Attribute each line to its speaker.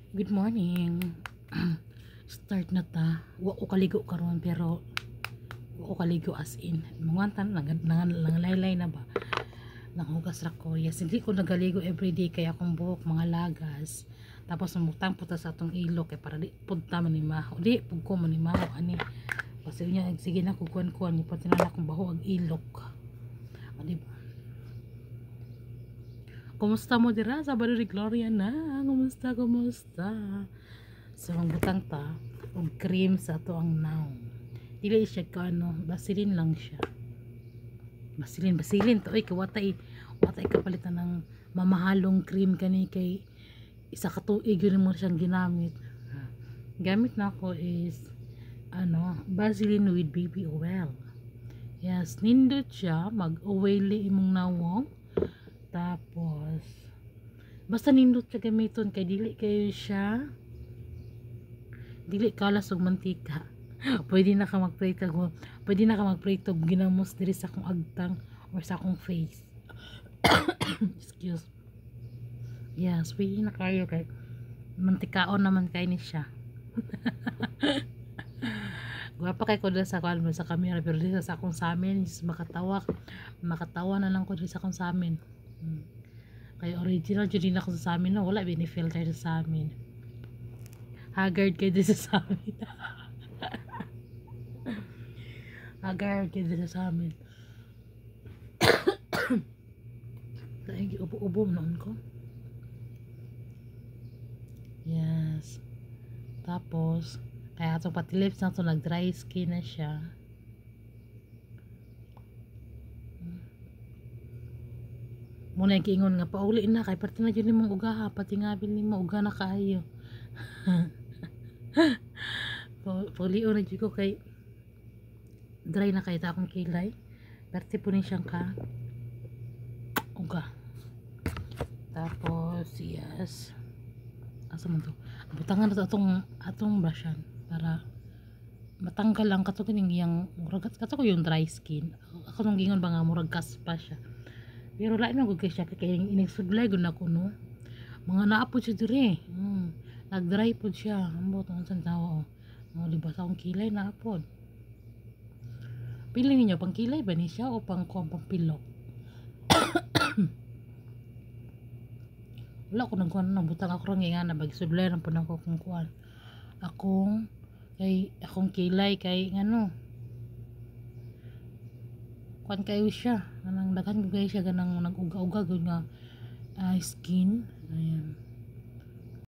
Speaker 1: Good morning. Start na ta. Wa ko kaligo karon pero wa ko kaligo as in. Manguantan nangalaylay na ba. Nanghugas ra ko. Yes, hindi ko nagaligo everyday kaya akong buhok mga lagas. Tapos namutang puta sa atong ilok kay para di punta man ni maho. Di pug ko man ni maho ani. Kasi niya sige na kukuan-kuan ni pati na akong baho ang ilok. O di ba? Kumusta mo dira sa Sabado ni Gloria na? Kumusta? So, ang butang ta, og cream sa to ang naong. Dili siya ka ano, basilin lang siya. Basilin to. Ay, watay kapalitan ng mamahalong cream kani kay isa ka tuig yun mo siyang ginamit. Gamit na ako is, Vaseline with baby oil. Yes, nindot siya, mag-oily imong nawong. Tapos basta nindot siya gamiton kay dili kalas og mantika. pwede na ka magprito ginamos diri sa akong agtang or sa akong face. Excuse. Yes, pwede na kayo kay mantikaon naman kay ni siya. Guwapa kay ko sa camera pero dito sa akong samin makatawa na lang ko dito sa akong samin. Kaya original dyan din ako sa amin na wala binifilter sa amin. Haggard kayo din sa amin. Haggard kayo din sa amin. Dahil ubo noon ko. Yes. Tapos kaya itong pati lips na ito nag dry skin na siya. Muna yung kiingon nga pauli na kay pati na dyan mong ugaha pati nga bilin mo uga na kaayo. Paulion na dyan ko kay dry na kayo ta akong kilay pati po ni siyang ka uga. Tapos yes, asa man to butangan na to atong brushan para matanggal lang kato kining yang murag kato ko yung dry skin. Ako nung gingon ba nga murag kaspa siya. Pero lain na gud kay siya kay inigsudlay gud ako no. Mga naapod siya dire. Nag-dry pod siya. Ambot ang san tawo. Libas akong kilay naapod. Pili ninyo pang kilay ba ni siya o pang pilok? Wala ko nagkuhan na butang ako rang nga na bagsudlay ra pod ako kung kuan. Akong kilay kay ngano. Kuan kayo siya. Ganang daghan gud siya ganang nag-uga-uga gud nga skin. Ayan.